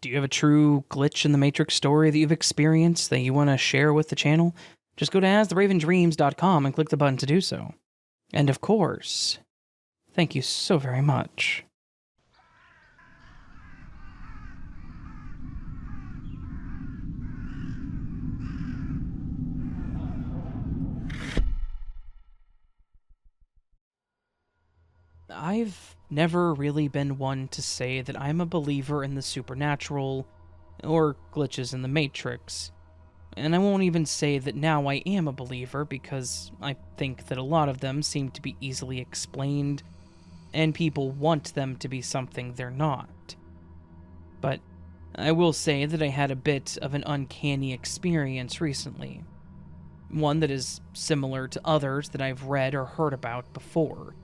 Do you have a true glitch in the Matrix story that you've experienced that you want to share with the channel? Just go to astheravendreams.com and click the button to do so. And of course, thank you so very much. I've never really been one to say that I'm a believer in the supernatural or glitches in the Matrix. And I won't even say that now I am a believer because I think that a lot of them seem to be easily explained and people want them to be something they're not. But I will say that I had a bit of an uncanny experience recently. One that is similar to others that I've read or heard about before.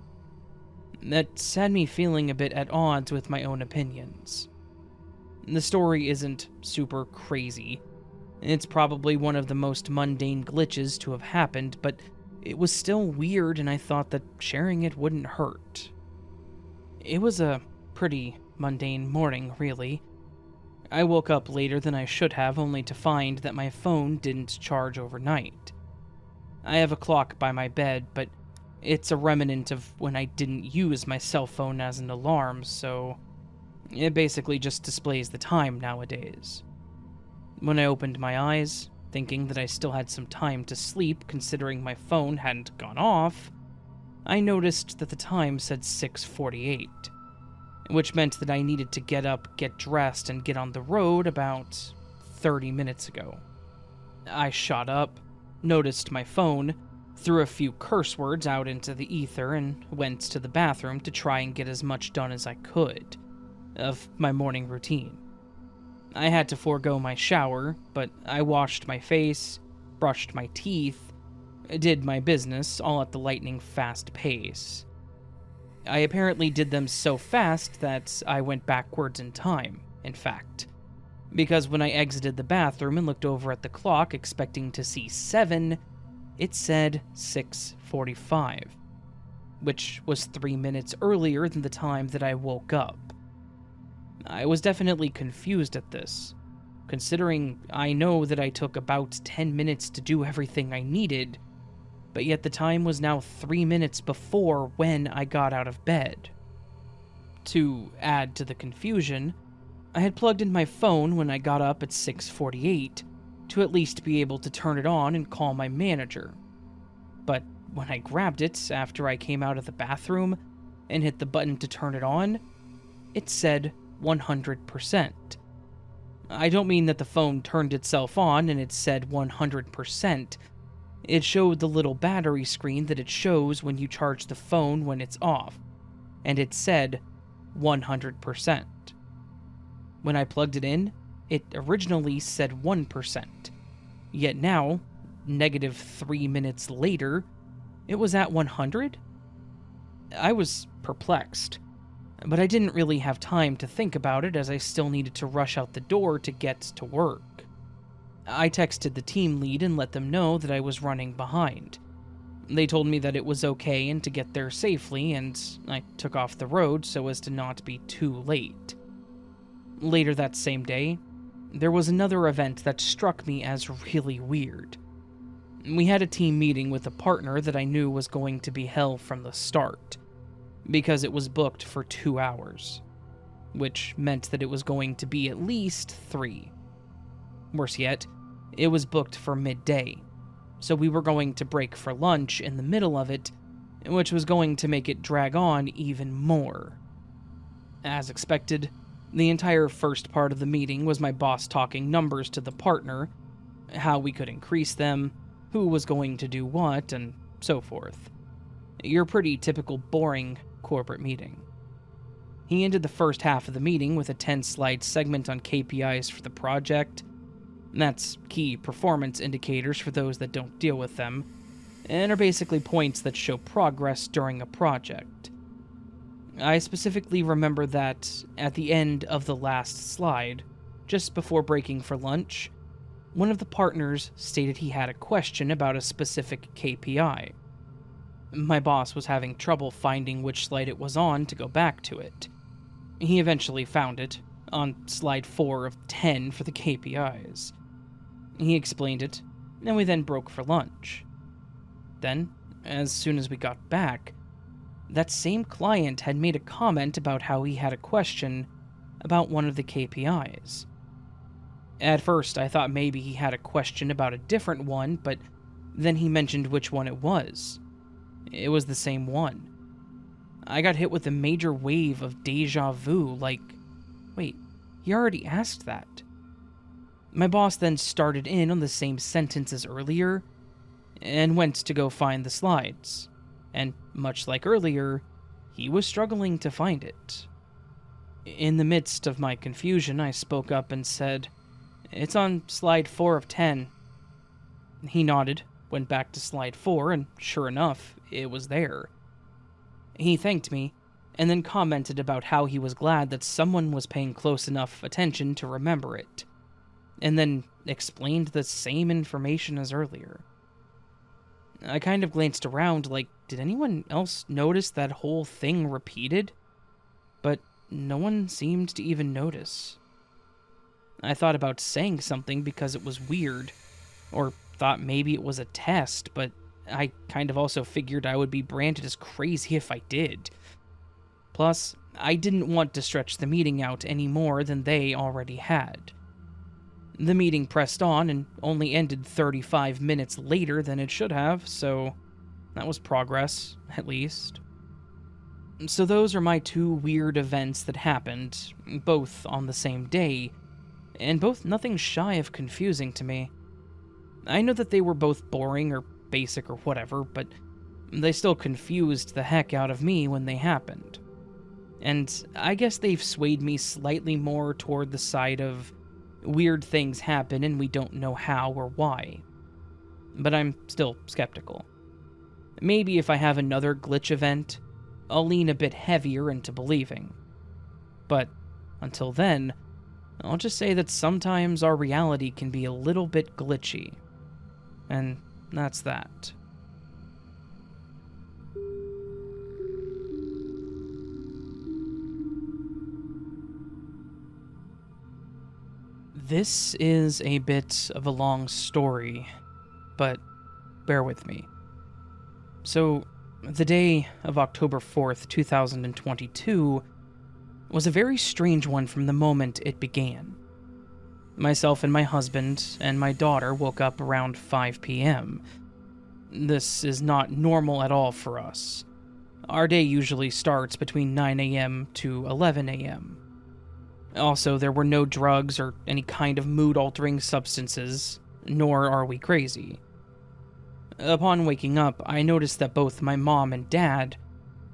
That's had me feeling a bit at odds with my own opinions. The story isn't super crazy. It's probably one of the most mundane glitches to have happened, but it was still weird and I thought that sharing it wouldn't hurt. It was a pretty mundane morning, really. I woke up later than I should have, only to find that my phone didn't charge overnight. I have a clock by my bed, but it's a remnant of when I didn't use my cell phone as an alarm, so it basically just displays the time nowadays. When I opened my eyes, thinking that I still had some time to sleep considering my phone hadn't gone off, I noticed that the time said 6:48, which meant that I needed to get up, get dressed, and get on the road about 30 minutes ago. I shot up, noticed my phone, threw a few curse words out into the ether, and went to the bathroom to try and get as much done as I could of my morning routine. I had to forego my shower, but I washed my face, brushed my teeth, did my business, all at the lightning fast pace. I apparently did them so fast that I went backwards in time, in fact. Because when I exited the bathroom and looked over at the clock expecting to see 7, it said 6:45, which was 3 minutes earlier than the time that I woke up. I was definitely confused at this, considering I know that I took about 10 minutes to do everything I needed, but yet the time was now 3 minutes before when I got out of bed. To add to the confusion, I had plugged in my phone when I got up at 6:48 to at least be able to turn it on and call my manager. But when I grabbed it after I came out of the bathroom and hit the button to turn it on, it said 100%. I don't mean that the phone turned itself on and it said 100%. It showed the little battery screen that it shows when you charge the phone when it's off, and it said 100%. When I plugged it in, it originally said 1%, yet now, -3 minutes later, it was at 100? I was perplexed, but I didn't really have time to think about it as I still needed to rush out the door to get to work. I texted the team lead and let them know that I was running behind. They told me that it was okay and to get there safely, and I took off the road so as to not be too late. Later that same day, there was another event that struck me as really weird. We had a team meeting with a partner that I knew was going to be hell from the start, because it was booked for 2 hours, which meant that it was going to be at least 3. Worse yet, it was booked for midday, so we were going to break for lunch in the middle of it, which was going to make it drag on even more. As expected, the entire first part of the meeting was my boss talking numbers to the partner, how we could increase them, who was going to do what, and so forth. Your pretty typical boring corporate meeting. He ended the first half of the meeting with a 10-slide segment on KPIs for the project. That's key performance indicators for those that don't deal with them, and are basically points that show progress during a project. I specifically remember that at the end of the last slide, just before breaking for lunch, one of the partners stated he had a question about a specific KPI. My boss was having trouble finding which slide it was on to go back to it. He eventually found it, on slide 4 of 10 for the KPIs. He explained it, and we then broke for lunch. Then, as soon as we got back, that same client had made a comment about how he had a question about one of the KPIs. At first, I thought maybe he had a question about a different one, but then he mentioned which one it was. It was the same one. I got hit with a major wave of deja vu, like, wait, he already asked that. My boss then started in on the same sentence as earlier, and went to go find the slides, and much like earlier, he was struggling to find it. In the midst of my confusion, I spoke up and said, "It's on slide 4 of 10. He nodded, went back to slide 4, and sure enough, it was there. He thanked me, and then commented about how he was glad that someone was paying close enough attention to remember it, and then explained the same information as earlier. I kind of glanced around like, did anyone else notice that whole thing repeated? But no one seemed to even notice. I thought about saying something because it was weird, or thought maybe it was a test, but I kind of also figured I would be branded as crazy if I did. Plus, I didn't want to stretch the meeting out any more than they already had. The meeting pressed on and only ended 35 minutes later than it should have, so that was progress, at least. So those are my two weird events that happened, both on the same day, and both nothing shy of confusing to me. I know that they were both boring or basic or whatever, but they still confused the heck out of me when they happened. And I guess they've swayed me slightly more toward the side of weird things happen and we don't know how or why. But I'm still skeptical. Maybe if I have another glitch event, I'll lean a bit heavier into believing. But until then, I'll just say that sometimes our reality can be a little bit glitchy. And that's that. This is a bit of a long story, but bear with me. So, the day of October 4th, 2022 was a very strange one from the moment it began. Myself and my husband and my daughter woke up around 5 p.m. This is not normal at all for us. Our day usually starts between 9 a.m. to 11 a.m. Also, there were no drugs or any kind of mood-altering substances, nor are we crazy. Upon waking up, I noticed that both my mom and dad,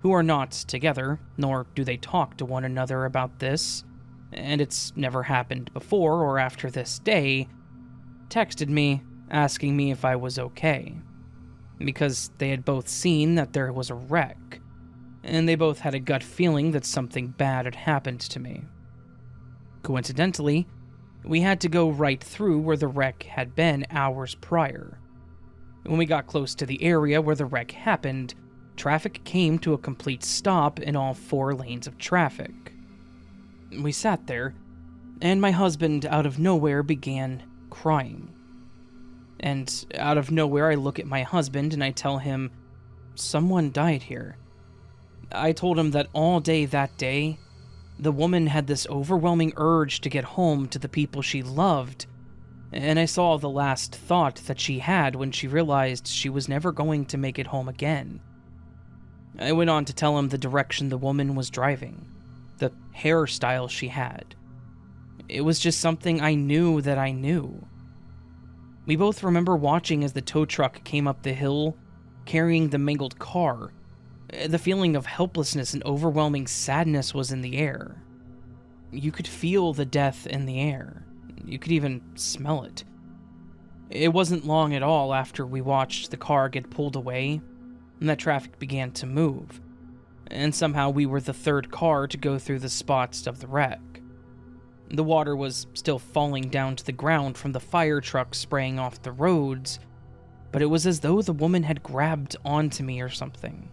who are not together, nor do they talk to one another about this, and it's never happened before or after this day, texted me asking me if I was okay, because they had both seen that there was a wreck, and they both had a gut feeling that something bad had happened to me. Coincidentally, we had to go right through where the wreck had been hours prior. When we got close to the area where the wreck happened, traffic came to a complete stop in all 4 lanes of traffic. We sat there, and my husband out of nowhere began crying. And out of nowhere I look at my husband and I tell him, "Someone died here." I told him that all day that day, the woman had this overwhelming urge to get home to the people she loved, and I saw the last thought that she had when she realized she was never going to make it home again. I went on to tell him the direction the woman was driving, the hairstyle she had. It was just something I knew that I knew. We both remember watching as the tow truck came up the hill, carrying the mangled car. The feeling of helplessness and overwhelming sadness was in the air. You could feel the death in the air. You could even smell it. It wasn't long at all after we watched the car get pulled away, and that traffic began to move, and somehow we were the third car to go through the spots of the wreck. The water was still falling down to the ground from the fire truck spraying off the roads, but it was as though the woman had grabbed onto me or something.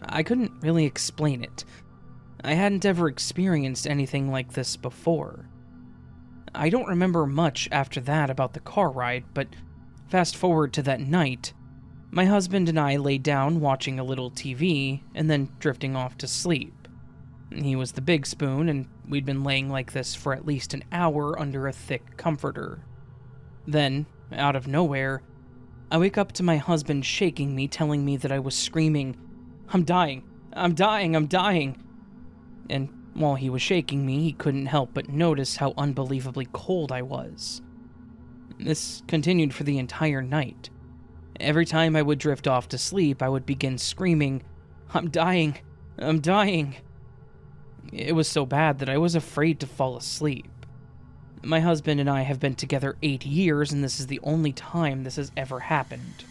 I couldn't really explain it. I hadn't ever experienced anything like this before. I don't remember much after that about the car ride, but fast forward to that night, my husband and I lay down watching a little TV and then drifting off to sleep. He was the big spoon, and we'd been laying like this for at least an hour under a thick comforter. Then, out of nowhere, I wake up to my husband shaking me, telling me that I was screaming, "I'm dying! I'm dying! I'm dying!" And while he was shaking me, he couldn't help but notice how unbelievably cold I was. This continued for the entire night. Every time I would drift off to sleep, I would begin screaming, "I'm dying! I'm dying!" It was so bad that I was afraid to fall asleep. My husband and I have been together 8 years, and this is the only time this has ever happened.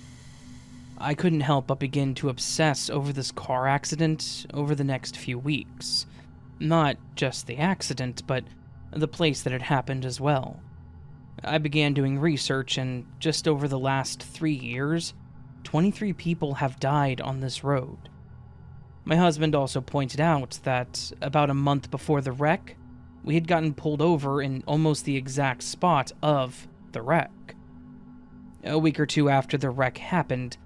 I couldn't help but begin to obsess over this car accident over the next few weeks. Not just the accident, but the place that had happened as well. I began doing research, and just over the last 3 years, 23 people have died on this road. My husband also pointed out that about a month before the wreck, we had gotten pulled over in almost the exact spot of the wreck. A week or two after the wreck happened,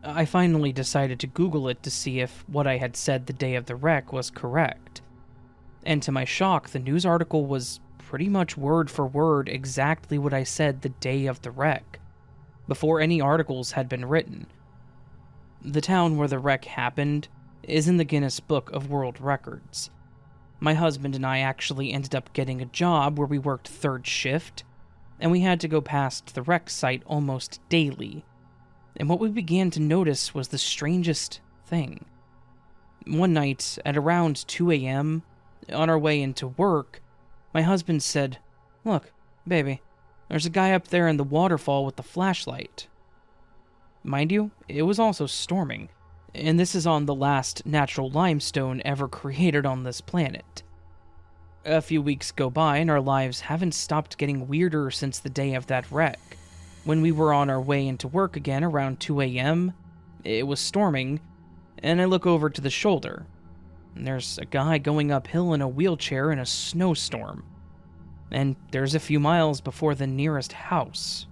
I finally decided to Google it to see if what I had said the day of the wreck was correct. And to my shock, the news article was pretty much word for word exactly what I said the day of the wreck, before any articles had been written. The town where the wreck happened is in the Guinness Book of World Records. My husband and I actually ended up getting a job where we worked third shift, and we had to go past the wreck site almost daily. And what we began to notice was the strangest thing. One night, at around 2 a.m., on our way into work, my husband said, "Look, baby, there's a guy up there in the waterfall with the flashlight." Mind you, it was also storming, and this is on the last natural limestone ever created on this planet. A few weeks go by, and our lives haven't stopped getting weirder since the day of that wreck. When we were on our way into work again around 2 a.m., it was storming, and I look over to the shoulder. There's a guy going uphill in a wheelchair in a snowstorm, and there's a few miles before the nearest house.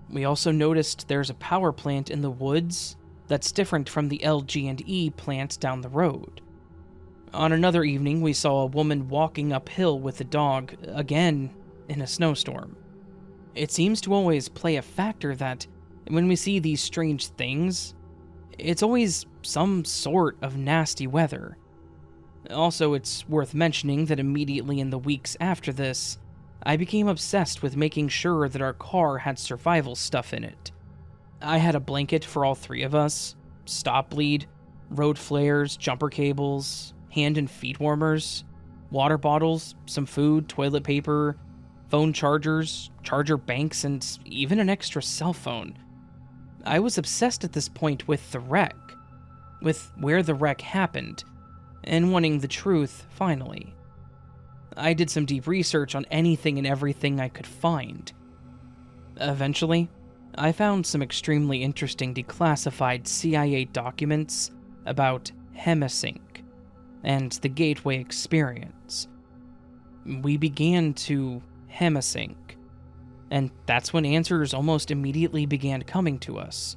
We also noticed there's a power plant in the woods that's different from the LG&E plant down the road. On another evening, we saw a woman walking uphill with a dog, again in a snowstorm. It seems to always play a factor that when we see these strange things, it's always some sort of nasty weather. Also, it's worth mentioning that immediately in the weeks after this, I became obsessed with making sure that our car had survival stuff in it. I had a blanket for all 3 of us, stop bleed, road flares, jumper cables, hand and feet warmers, water bottles, some food, toilet paper, phone chargers, charger banks, and even an extra cell phone. I was obsessed at this point with the wreck, with where the wreck happened, and wanting the truth, finally. I did some deep research on anything and everything I could find. Eventually, I found some extremely interesting declassified CIA documents about Hemisync and the Gateway experience. We began to Hemisync, and that's when answers almost immediately began coming to us.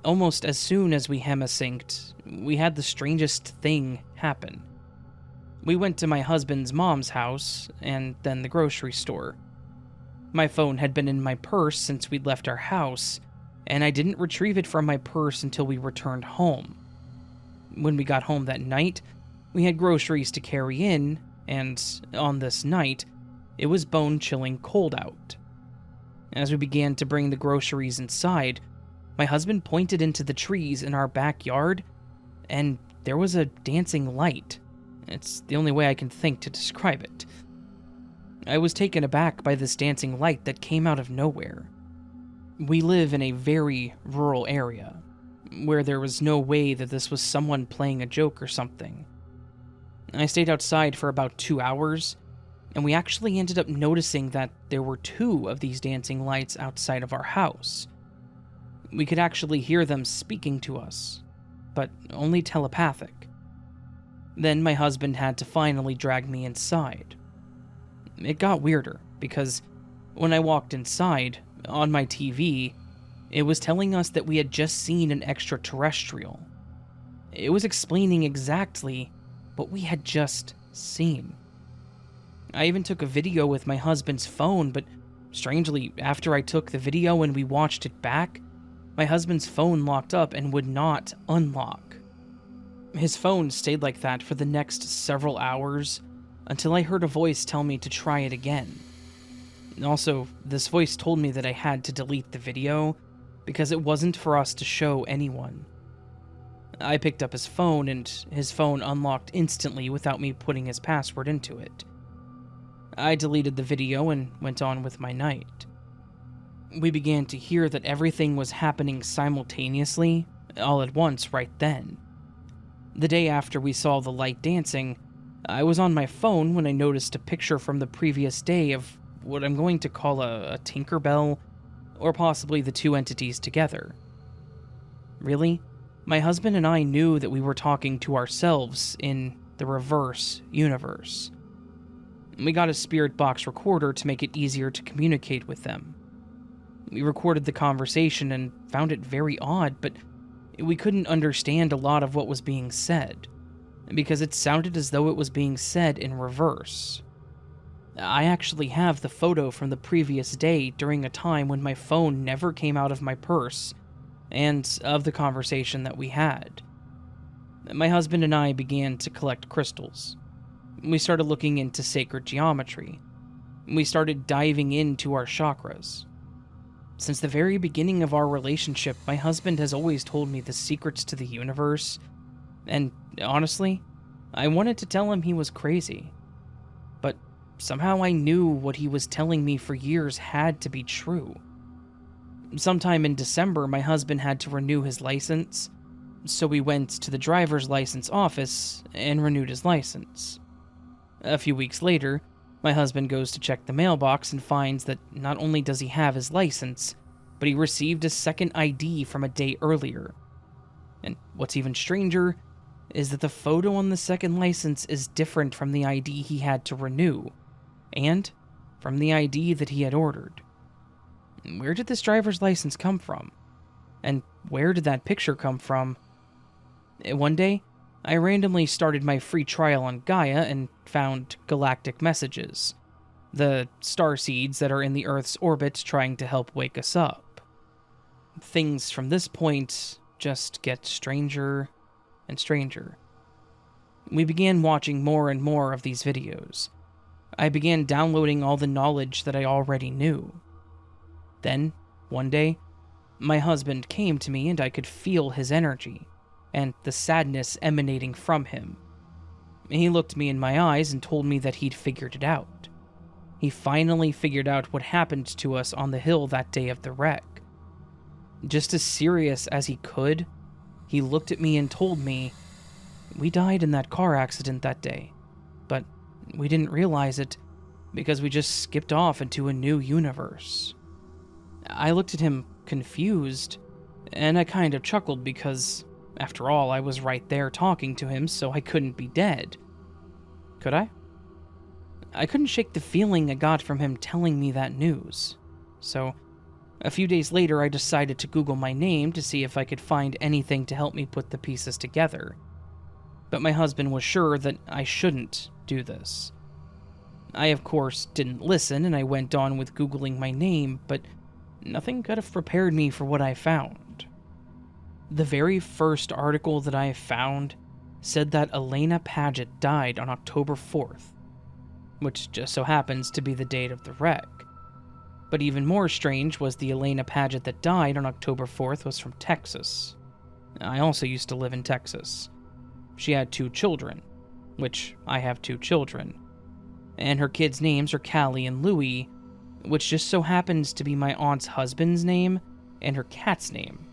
Almost as soon as we hemisynced, we had the strangest thing happen. We went to my husband's mom's house, and then the grocery store. My phone had been in my purse since we'd left our house, and I didn't retrieve it from my purse until we returned home. When we got home that night, we had groceries to carry in, and on this night, it was bone-chilling cold out. As we began to bring the groceries inside, my husband pointed into the trees in our backyard, and there was a dancing light. It's the only way I can think to describe it. I was taken aback by this dancing light that came out of nowhere. We live in a very rural area, where there was no way that this was someone playing a joke or something. I stayed outside for about 2 hours, and we actually ended up noticing that there were 2 of these dancing lights outside of our house. We could actually hear them speaking to us, but only telepathic. Then my husband had to finally drag me inside. It got weirder, because when I walked inside, on my TV, it was telling us that we had just seen an extraterrestrial. It was explaining exactly what we had just seen. I even took a video with my husband's phone, but strangely, after I took the video and we watched it back, my husband's phone locked up and would not unlock. His phone stayed like that for the next several hours until I heard a voice tell me to try it again. Also, this voice told me that I had to delete the video because it wasn't for us to show anyone. I picked up his phone and his phone unlocked instantly without me putting his password into it. I deleted the video and went on with my night. We began to hear that everything was happening simultaneously, all at once right then. The day after we saw the light dancing, I was on my phone when I noticed a picture from the previous day of what I'm going to call a Tinkerbell, or possibly the two entities together. Really, my husband and I knew that we were talking to ourselves in the reverse universe. We got a spirit box recorder to make it easier to communicate with them. We recorded the conversation and found it very odd, but we couldn't understand a lot of what was being said, because it sounded as though it was being said in reverse. I actually have the photo from the previous day during a time when my phone never came out of my purse, and of the conversation that we had. My husband and I began to collect crystals. We started looking into sacred geometry. We started diving into our chakras. Since the very beginning of our relationship, my husband has always told me the secrets to the universe, and honestly, I wanted to tell him he was crazy. But somehow I knew what he was telling me for years had to be true. Sometime in December, my husband had to renew his license, so we went to the driver's license office and renewed his license. A few weeks later, my husband goes to check the mailbox and finds that not only does he have his license, but he received a second ID from a day earlier. And what's even stranger is that the photo on the second license is different from the ID he had to renew, and from the ID that he had ordered. Where did this driver's license come from? And where did that picture come from? One day, I randomly started my free trial on Gaia and found galactic messages, the star seeds that are in the Earth's orbit trying to help wake us up. Things from this point just get stranger and stranger. We began watching more and more of these videos. I began downloading all the knowledge that I already knew. Then, one day, my husband came to me and I could feel his energy and the sadness emanating from him. He looked me in my eyes and told me that he'd figured it out. He finally figured out what happened to us on the hill that day of the wreck. Just as serious as he could, he looked at me and told me, "We died in that car accident that day, but we didn't realize it because we just skipped off into a new universe." I looked at him confused, and I kind of chuckled because, after all, I was right there talking to him, so I couldn't be dead. Could I? I couldn't shake the feeling I got from him telling me that news. So, a few days later, I decided to Google my name to see if I could find anything to help me put the pieces together. But my husband was sure that I shouldn't do this. I, of course, didn't listen, and I went on with Googling my name, but nothing could have prepared me for what I found. The very first article that I found said that Elena Paget died on October 4th, which just so happens to be the date of the wreck. But even more strange was the Elena Paget that died on October 4th was from Texas. I also used to live in Texas. She had 2 children, which I have 2 children, and her kids' names are Callie and Louie, which just so happens to be my aunt's husband's name and her cat's name.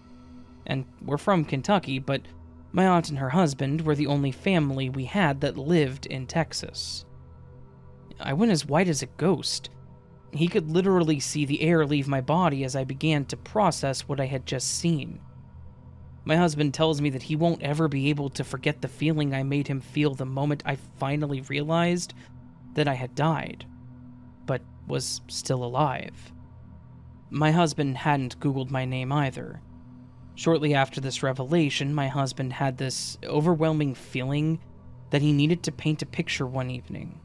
And we're from Kentucky, but my aunt and her husband were the only family we had that lived in Texas. I went as white as a ghost. He could literally see the air leave my body as I began to process what I had just seen. My husband tells me that he won't ever be able to forget the feeling I made him feel the moment I finally realized that I had died, but was still alive. My husband hadn't Googled my name either. Shortly after this revelation, my husband had this overwhelming feeling that he needed to paint a picture one evening.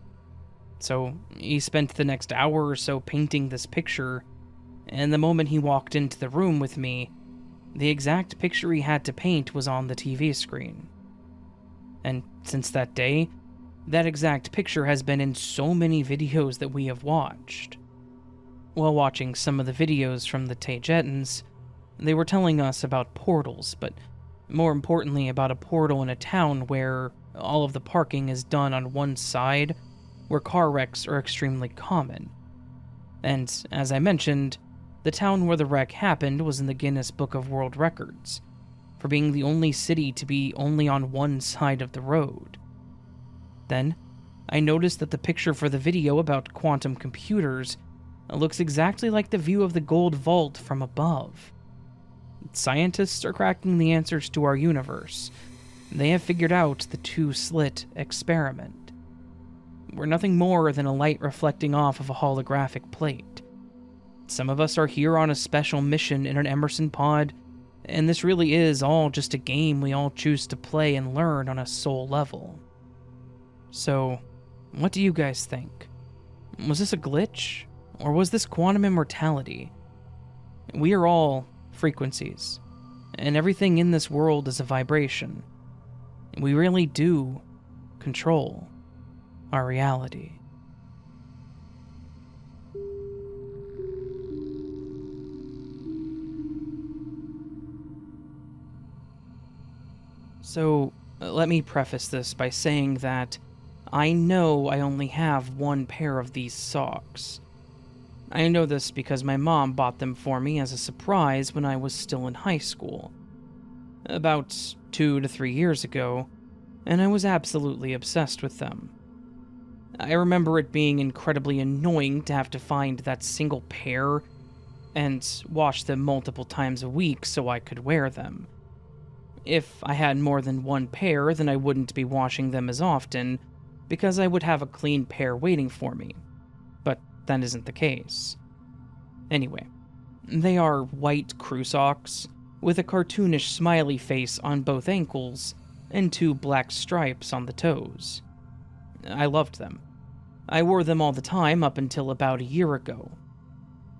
So he spent the next hour or so painting this picture, and the moment he walked into the room with me, the exact picture he had to paint was on the TV screen. And since that day, that exact picture has been in so many videos that we have watched. While watching some of the videos from the Tajetans, they were telling us about portals, but more importantly about a portal in a town where all of the parking is done on one side, where car wrecks are extremely common. And as I mentioned, the town where the wreck happened was in the Guinness Book of World Records, for being the only city to be only on one side of the road. Then, I noticed that the picture for the video about quantum computers looks exactly like the view of the gold vault from above. Scientists are cracking the answers to our universe. They have figured out the two-slit experiment. We're nothing more than a light reflecting off of a holographic plate. Some of us are here on a special mission in an Emerson pod, and this really is all just a game we all choose to play and learn on a soul level. So, what do you guys think? Was this a glitch? Or was this quantum immortality? We are all frequencies, and everything in this world is a vibration. We really do control our reality. So, let me preface this by saying that I know I only have one pair of these socks. I know this because my mom bought them for me as a surprise when I was still in high school, about 2 to 3 years ago, and I was absolutely obsessed with them. I remember it being incredibly annoying to have to find that single pair and wash them multiple times a week so I could wear them. If I had more than one pair, then I wouldn't be washing them as often, because I would have a clean pair waiting for me. But that isn't the case. Anyway, they are white crew socks, with a cartoonish smiley face on both ankles, and 2 black stripes on the toes. I loved them. I wore them all the time up until about a year ago.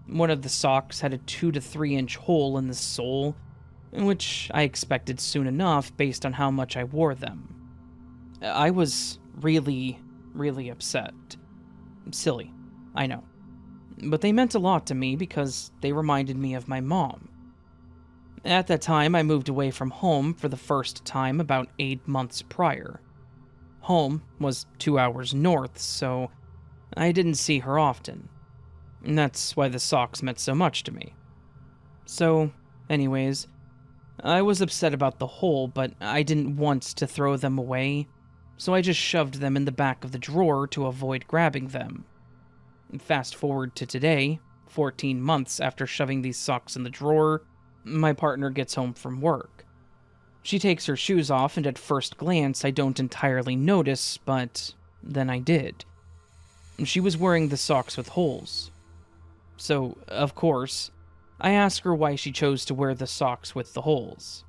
One of the socks had a 2 to 3 inch hole in the sole, which I expected soon enough based on how much I wore them. I was really upset. Silly, I know. But they meant a lot to me because they reminded me of my mom. At that time, I moved away from home for the first time about 8 months prior. Home was 2 hours north, so I didn't see her often. And that's why the socks meant so much to me. So, anyways, I was upset about the hole, but I didn't want to throw them away, so I just shoved them in the back of the drawer to avoid grabbing them. Fast forward to today, 14 months after shoving these socks in the drawer, my partner gets home from work. She takes her shoes off, and at first glance I don't entirely notice, but then I did. She was wearing the socks with holes. So, of course, I asked her why she chose to wear the socks with the holes.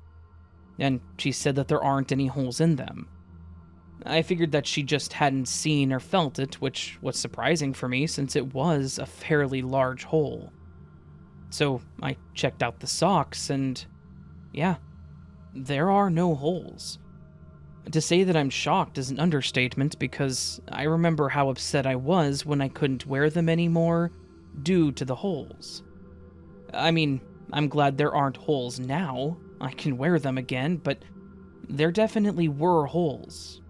And she said that there aren't any holes in them. I figured that she just hadn't seen or felt it, which was surprising for me since it was a fairly large hole. So I checked out the socks and, yeah, there are no holes. To say that I'm shocked is an understatement because I remember how upset I was when I couldn't wear them anymore due to the holes. I mean, I'm glad there aren't holes now. I can wear them again, but there definitely were holes.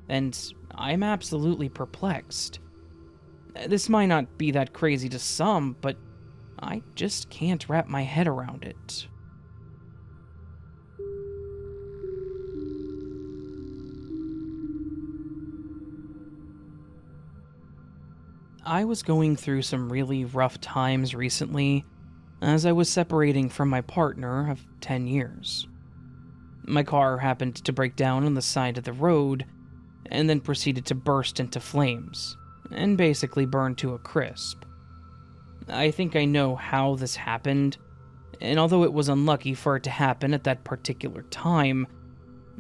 And I'm absolutely perplexed. This might not be that crazy to some, but I just can't wrap my head around it. I was going through some really rough times recently, as I was separating from my partner of 10 years. My car happened to break down on the side of the road, and then proceeded to burst into flames, and basically burn to a crisp. I think I know how this happened, and although it was unlucky for it to happen at that particular time,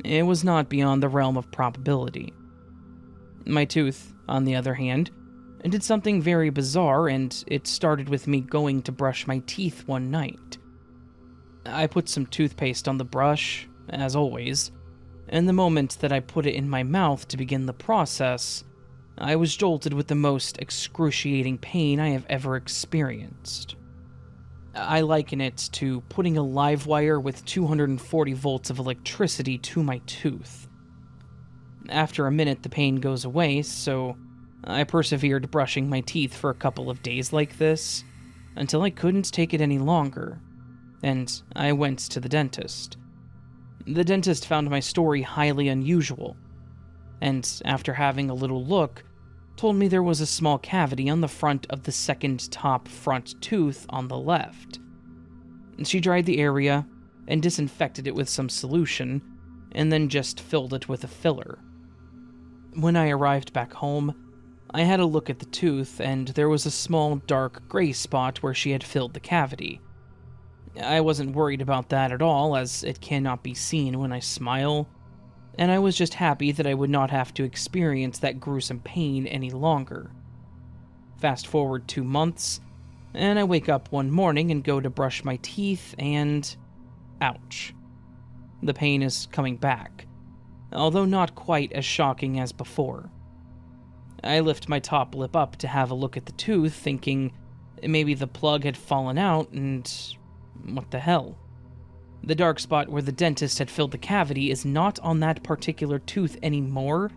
it was not beyond the realm of probability. My tooth, on the other hand, did something very bizarre, and it started with me going to brush my teeth one night. I put some toothpaste on the brush, as always, and the moment that I put it in my mouth to begin the process, I was jolted with the most excruciating pain I have ever experienced. I liken it to putting a live wire with 240 volts of electricity to my tooth. After a minute, the pain goes away, so I persevered brushing my teeth for a couple of days like this, until I couldn't take it any longer, and I went to the dentist. The dentist found my story highly unusual, and after having a little look, told me there was a small cavity on the front of the second top front tooth on the left. She dried the area and disinfected it with some solution, and then just filled it with a filler. When I arrived back home, I had a look at the tooth, and there was a small dark gray spot where she had filled the cavity. I wasn't worried about that at all, as it cannot be seen when I smile, and I was just happy that I would not have to experience that gruesome pain any longer. Fast forward 2 months, and I wake up one morning and go to brush my teeth, and ouch. The pain is coming back, although not quite as shocking as before. I lift my top lip up to have a look at the tooth, thinking maybe the plug had fallen out, and what the hell? The dark spot where the dentist had filled the cavity is not on that particular tooth anymore,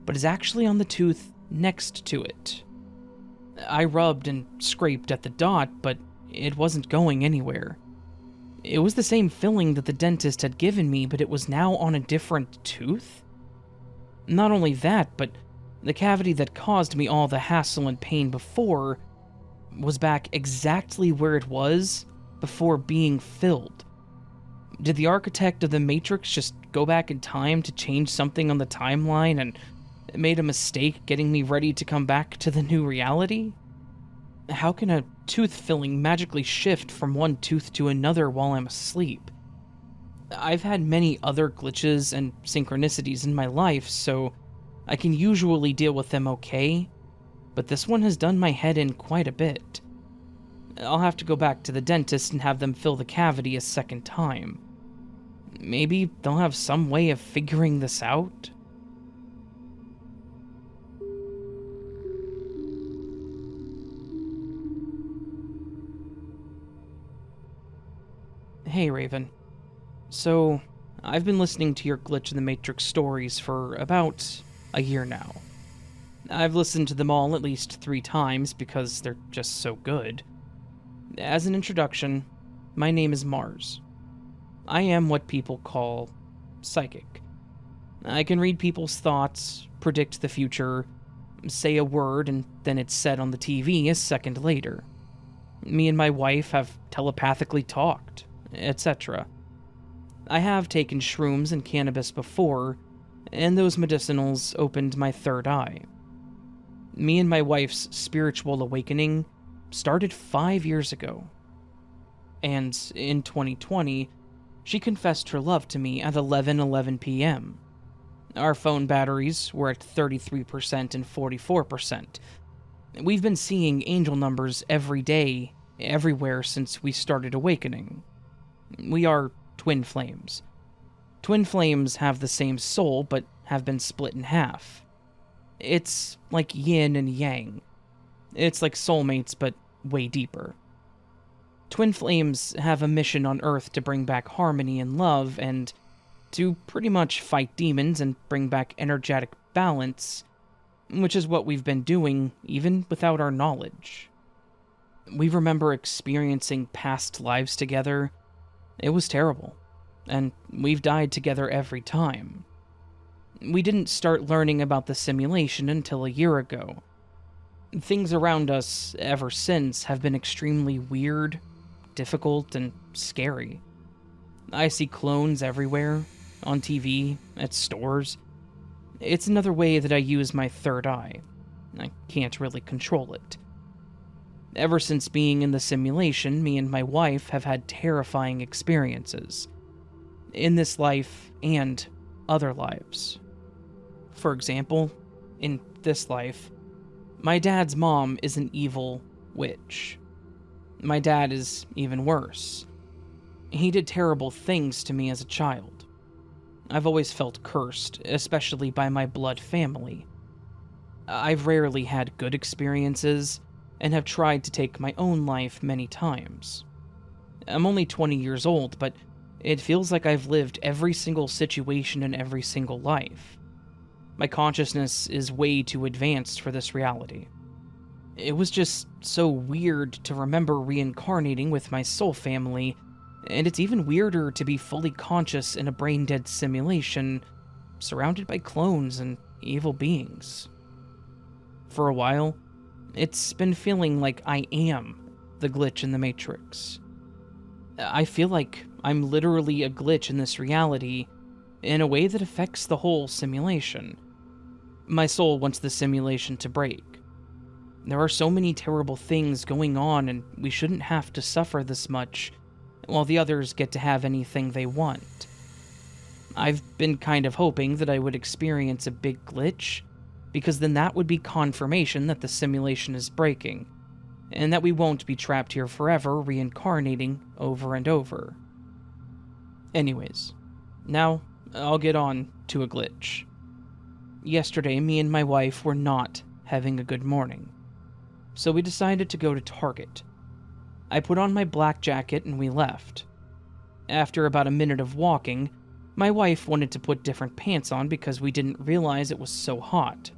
but is actually on the tooth next to it. I rubbed and scraped at the dot, but it wasn't going anywhere. It was the same filling that the dentist had given me, but it was now on a different tooth? Not only that, but the cavity that caused me all the hassle and pain before was back exactly where it was before being filled. Did the architect of the Matrix just go back in time to change something on the timeline and made a mistake getting me ready to come back to the new reality? How can a tooth filling magically shift from one tooth to another while I'm asleep? I've had many other glitches and synchronicities in my life, so I can usually deal with them okay, but this one has done my head in quite a bit. I'll have to go back to the dentist and have them fill the cavity a second time. Maybe they'll have some way of figuring this out? Hey, Raven. So, I've been listening to your Glitch in the Matrix stories for about a year now. I've listened to them all at least 3 times because they're just so good. As an introduction, my name is Mars. I am what people call psychic. I can read people's thoughts, predict the future, say a word, and then it's said on the TV a second later. Me and my wife have telepathically talked, etc. I have taken shrooms and cannabis before, and those medicinals opened my third eye. Me and my wife's spiritual awakening started 5 years ago. And in 2020, she confessed her love to me at 11:11 p.m. Our phone batteries were at 33% and 44%. We've been seeing angel numbers every day, everywhere since we started awakening. We are twin flames. Twin flames have the same soul, but have been split in half. It's like yin and yang. It's like soulmates, but way deeper. Twin flames have a mission on Earth to bring back harmony and love, and to pretty much fight demons and bring back energetic balance, which is what we've been doing even without our knowledge. We remember experiencing past lives together. It was terrible, and we've died together every time. We didn't start learning about the simulation until a year ago. Things around us ever since have been extremely weird, difficult, and scary. I see clones everywhere, on TV, at stores. It's another way that I use my third eye. I can't really control it. Ever since being in the simulation, me and my wife have had terrifying experiences. In this life and other lives. For example, in this life, my dad's mom is an evil witch. My dad is even worse. He did terrible things to me as a child. I've always felt cursed, especially by my blood family. I've rarely had good experiences, and have tried to take my own life many times. I'm only 20 years old, but it feels like I've lived every single situation in every single life. My consciousness is way too advanced for this reality. It was just so weird to remember reincarnating with my soul family, and it's even weirder to be fully conscious in a brain-dead simulation, surrounded by clones and evil beings. For a while, it's been feeling like I am the glitch in the Matrix. I feel like I'm literally a glitch in this reality in a way that affects the whole simulation. My soul wants the simulation to break. There are so many terrible things going on, and we shouldn't have to suffer this much, while the others get to have anything they want. I've been kind of hoping that I would experience a big glitch, because then that would be confirmation that the simulation is breaking, and that we won't be trapped here forever, reincarnating over and over. Anyways, now I'll get on to a glitch. Yesterday, me and my wife were not having a good morning, so we decided to go to Target. I put on my black jacket and we left. After about a minute of walking, my wife wanted to put different pants on because we didn't realize it was so hot.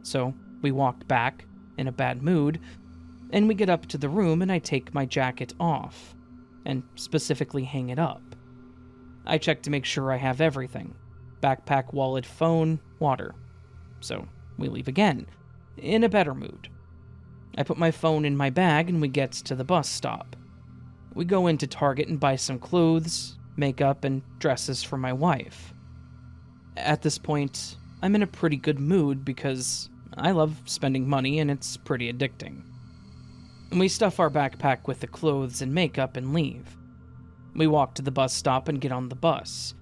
So we walked back, in a bad mood, and we get up to the room and I take my jacket off, and specifically hang it up. I check to make sure I have everything: backpack, wallet, phone, water. So we leave again, in a better mood. I put my phone in my bag and we get to the bus stop. We go into Target and buy some clothes, makeup, and dresses for my wife. At this point, I'm in a pretty good mood because I love spending money and it's pretty addicting. We stuff our backpack with the clothes and makeup and leave. We walk to the bus stop and get on the bus.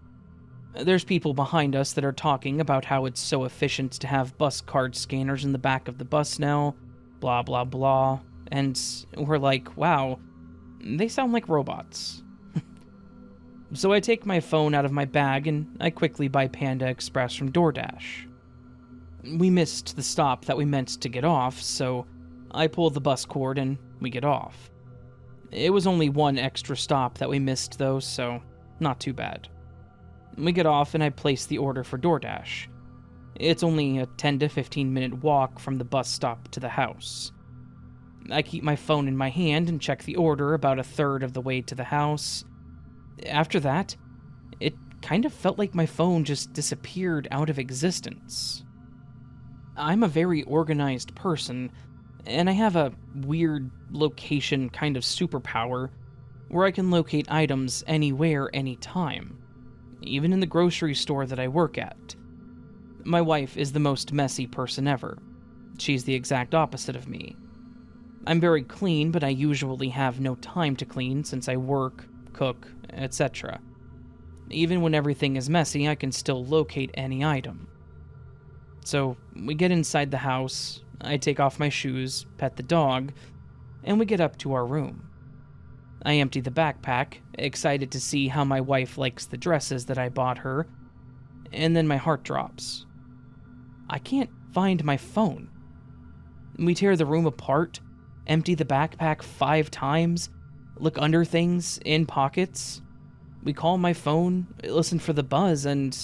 There's people behind us that are talking about how it's so efficient to have bus card scanners in the back of the bus now, blah blah blah, and we're like, wow, they sound like robots. So I take my phone out of my bag and I quickly buy Panda Express from DoorDash. We missed the stop that we meant to get off, so I pull the bus cord and we get off. It was only one extra stop that we missed though, so not too bad. We get off and I place the order for DoorDash. It's only a 10 to 15 minute walk from the bus stop to the house. I keep my phone in my hand and check the order about a third of the way to the house. After that, it kind of felt like my phone just disappeared out of existence. I'm a very organized person, and I have a weird location kind of superpower where I can locate items anywhere, anytime, even in the grocery store that I work at. My wife is the most messy person ever. She's the exact opposite of me. I'm very clean, but I usually have no time to clean since I work, cook, etc. Even when everything is messy, I can still locate any item. So we get inside the house, I take off my shoes, pet the dog, and we get up to our room. I empty the backpack, excited to see how my wife likes the dresses that I bought her, and then my heart drops. I can't find my phone. We tear the room apart, empty the backpack 5 times, look under things, in pockets. We call my phone, listen for the buzz, and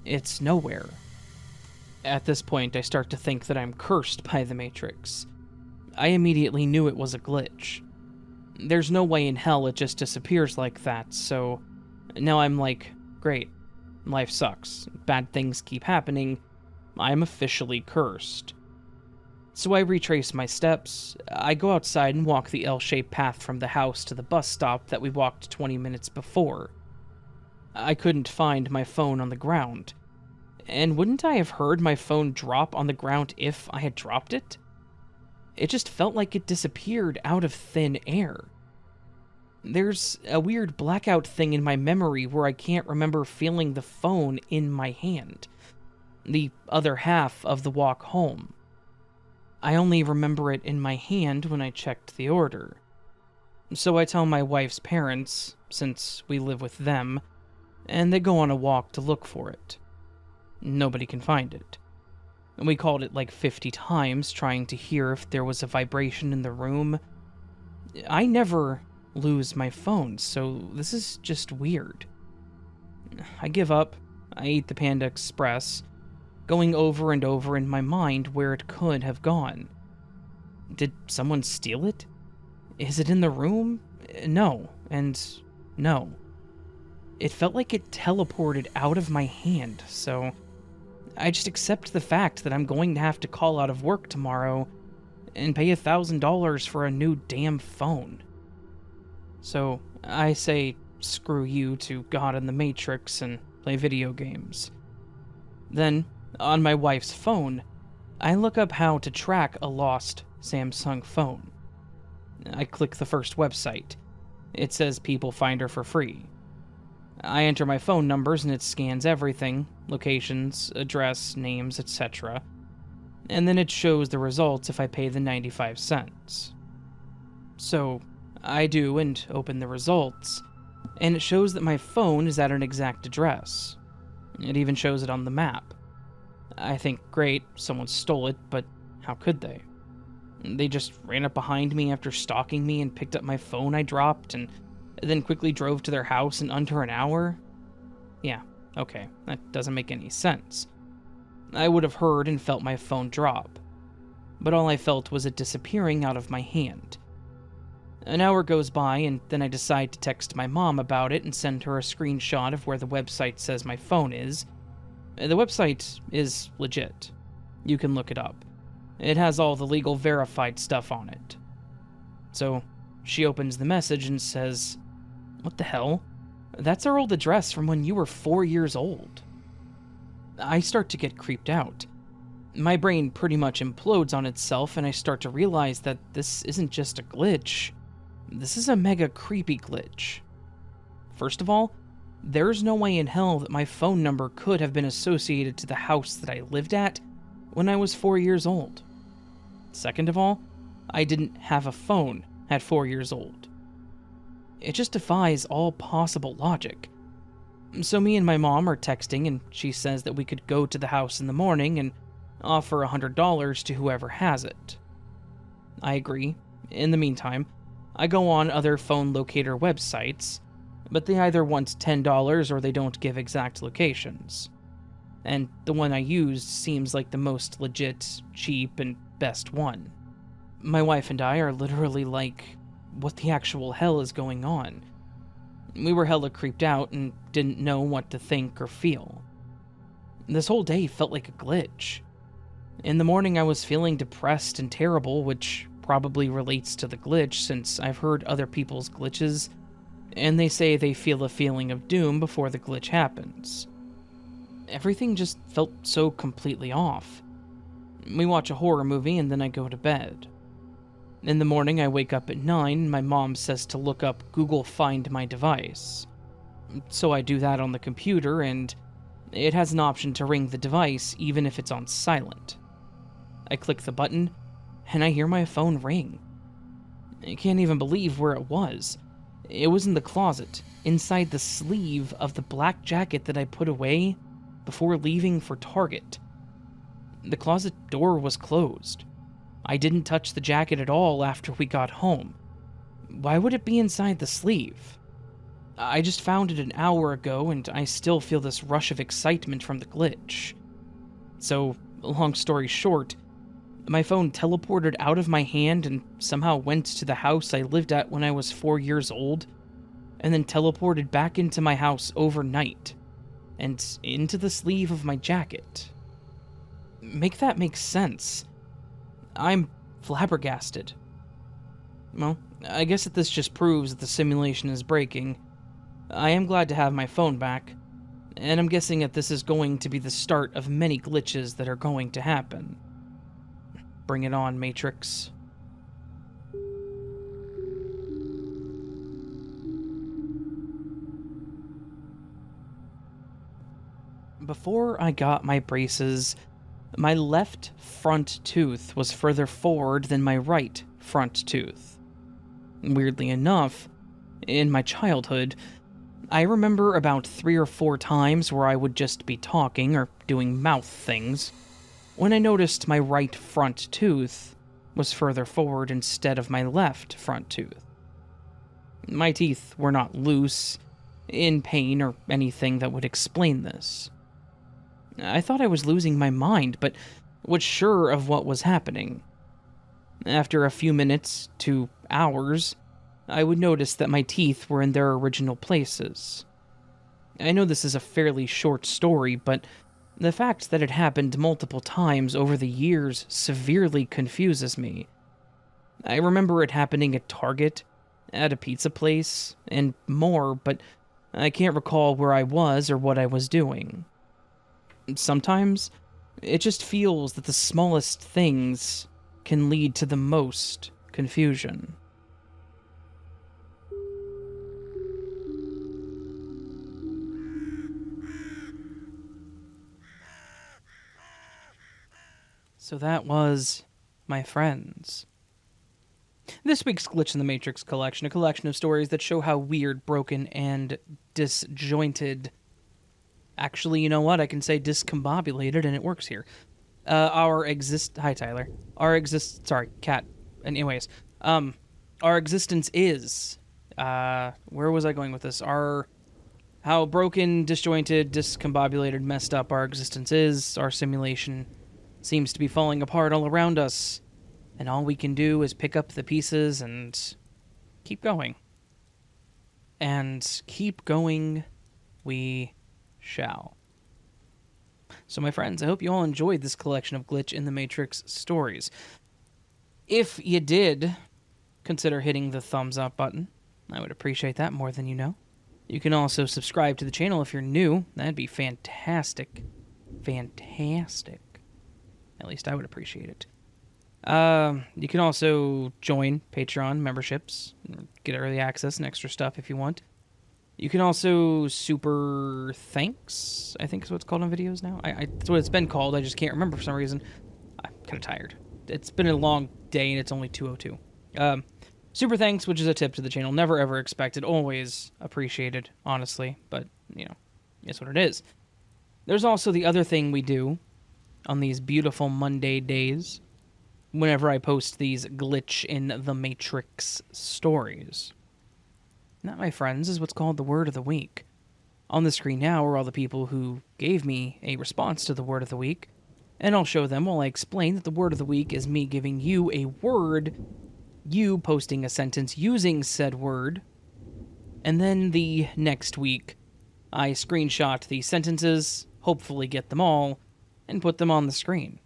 it's nowhere. At this point, I start to think that I'm cursed by the Matrix. I immediately knew it was a glitch. There's no way in hell it just disappears like that, so now I'm like, great, life sucks, bad things keep happening, I'm officially cursed. So I retrace my steps, I go outside and walk the L-shaped path from the house to the bus stop that we walked 20 minutes before. I couldn't find my phone on the ground. And wouldn't I have heard my phone drop on the ground if I had dropped it? It just felt like it disappeared out of thin air. There's a weird blackout thing in my memory where I can't remember feeling the phone in my hand, the other half of the walk home. I only remember it in my hand when I checked the order. So I tell my wife's parents, since we live with them, and they go on a walk to look for it. Nobody can find it. We called it like 50 times, trying to hear if there was a vibration in the room. I never lose my phone, so this is just weird. I give up. I eat the Panda Express, going over and over in my mind where it could have gone. Did someone steal it? Is it in the room? No, and no. It felt like it teleported out of my hand, so I just accept the fact that I'm going to have to call out of work tomorrow and pay $1,000 for a new damn phone. So I say screw you to God and the Matrix and play video games. Then, on my wife's phone, I look up how to track a lost Samsung phone. I click the first website. It says people find her for free. I enter my phone numbers and it scans everything, locations, address, names, etc. And then it shows the results if I pay the 95 cents. So I do and open the results, and it shows that my phone is at an exact address. It even shows it on the map. I think, great, someone stole it, but how could they? They just ran up behind me after stalking me and picked up my phone I dropped and then quickly drove to their house in under an hour? Yeah, okay, that doesn't make any sense. I would have heard and felt my phone drop, but all I felt was it disappearing out of my hand. An hour goes by, and then I decide to text my mom about it and send her a screenshot of where the website says my phone is. The website is legit. You can look it up. It has all the legal verified stuff on it. So she opens the message and says, "What the hell? That's our old address from when you were 4 years old." I start to get creeped out. My brain pretty much implodes on itself, and I start to realize that this isn't just a glitch. This is a mega creepy glitch. First of all, there's no way in hell that my phone number could have been associated to the house that I lived at when I was 4 years old. Second of all, I didn't have a phone at 4 years old. It just defies all possible logic. So me and my mom are texting, and she says that we could go to the house in the morning and offer $100 to whoever has it. I agree. In the meantime, I go on other phone locator websites, but they either want $10 or they don't give exact locations. And the one I used seems like the most legit, cheap, and best one. My wife and I are literally like, what the actual hell is going on? We were hella creeped out and didn't know what to think or feel. This whole day felt like a glitch. In the morning I was feeling depressed and terrible, which probably relates to the glitch since I've heard other people's glitches, and they say they feel a feeling of doom before the glitch happens. Everything just felt so completely off. We watch a horror movie and then I go to bed. In the morning I wake up at 9 and my mom says to look up Google Find My Device. So I do that on the computer and it has an option to ring the device even if it's on silent. I click the button and I hear my phone ring. I can't even believe where it was. It was in the closet, inside the sleeve of the black jacket that I put away before leaving for Target. The closet door was closed. I didn't touch the jacket at all after we got home. Why would it be inside the sleeve? I just found it an hour ago and I still feel this rush of excitement from the glitch. So, long story short, my phone teleported out of my hand and somehow went to the house I lived at when I was 4 years old, and then teleported back into my house overnight, and into the sleeve of my jacket. Make that make sense. I'm flabbergasted. Well, I guess that this just proves that the simulation is breaking. I am glad to have my phone back, and I'm guessing that this is going to be the start of many glitches that are going to happen. Bring it on, Matrix. Before I got my braces, my left front tooth was further forward than my right front tooth. Weirdly enough, in my childhood, I remember about 3 or 4 times where I would just be talking or doing mouth things when I noticed my right front tooth was further forward instead of my left front tooth. My teeth were not loose, in pain, or anything that would explain this. I thought I was losing my mind, but was sure of what was happening. After a few minutes to hours, I would notice that my teeth were in their original places. I know this is a fairly short story, but the fact that it happened multiple times over the years severely confuses me. I remember it happening at Target, at a pizza place, and more, but I can't recall where I was or what I was doing. Sometimes, it just feels that the smallest things can lead to the most confusion. So that was, my friends, this week's Glitch in the Matrix collection, a collection of stories that show how weird, broken, and disjointed... Actually, you know what? I can say discombobulated, and it works here. Hi, Tyler. Sorry, cat. Anyways, our existence is... where was I going with this? How broken, disjointed, discombobulated, messed up our existence is. Our simulation seems to be falling apart all around us, and all we can do is pick up the pieces and keep going. And keep going we shall. So, my friends, I hope you all enjoyed this collection of Glitch in the Matrix stories. If you did, consider hitting the thumbs up button. I would appreciate that more than you know. You can also subscribe to the channel if you're new. That'd be fantastic. Fantastic. At least I would appreciate it. You can also join Patreon memberships, get early access and extra stuff if you want. You can also super thanks, I think is what it's called on videos now. That's what it's been called. I just can't remember for some reason. I'm kind of tired. It's been a long day and it's only 2:02. Super thanks, which is a tip to the channel. Never ever expected. Always appreciated, honestly. But, you know, it's what it is. There's also the other thing we do on these beautiful Monday days whenever I post these Glitch in the Matrix stories. That, my friends, is what's called the Word of the Week. On the screen now are all the people who gave me a response to the Word of the Week, and I'll show them while I explain that the Word of the Week is me giving you a word, you posting a sentence using said word, and then the next week, I screenshot the sentences, hopefully get them all, and put them on the screen.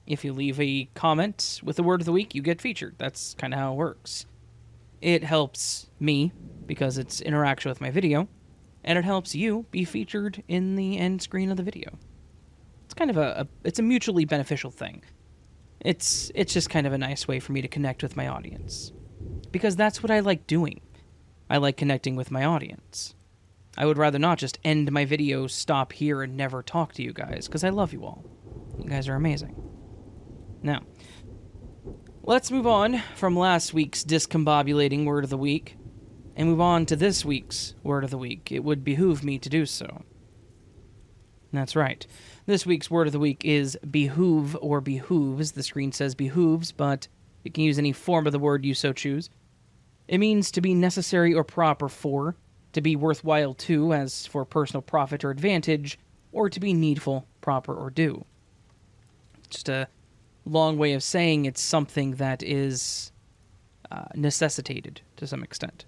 If you leave a comment with the Word of the Week, you get featured. That's kind of how it works. It helps me, because it's interaction with my video, and it helps you be featured in the end screen of the video. It's kind of it's a mutually beneficial thing. It's just kind of a nice way for me to connect with my audience. Because that's what I like doing. I like connecting with my audience. I would rather not just end my video, stop here, and never talk to you guys, because I love you all. You guys are amazing. Now, let's move on from last week's discombobulating Word of the Week, and move on to this week's Word of the Week. It would behoove me to do so. That's right. This week's Word of the Week is behoove or behooves. The screen says behooves, but you can use any form of the word you so choose. It means to be necessary or proper for, to be worthwhile to, as for personal profit or advantage, or to be needful, proper, or due. Just a long way of saying it's something that is necessitated to some extent.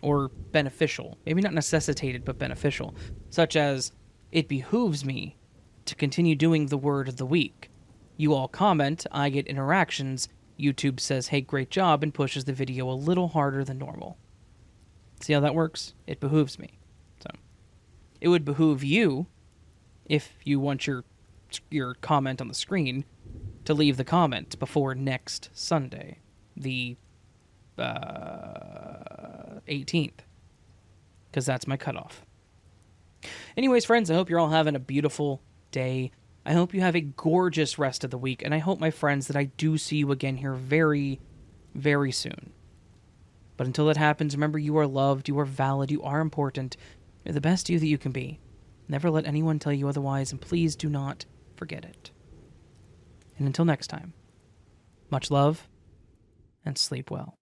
Or beneficial. Maybe not necessitated, but beneficial. Such as, it behooves me to continue doing the Word of the Week. You all comment, I get interactions, YouTube says, hey, great job, and pushes the video a little harder than normal. See how that works? It behooves me. So, it would behoove you, if you want your comment on the screen, to leave the comment before next Sunday, the 18th, because that's my cutoff. Anyways, friends, I hope you're all having a beautiful day. I hope you have a gorgeous rest of the week, and I hope, my friends, that I do see you again here very, very soon. But until that happens, remember, you are loved, you are valid, you are important. You're the best you that you can be. Never let anyone tell you otherwise, and please do not forget it. And until next time, much love, and sleep well.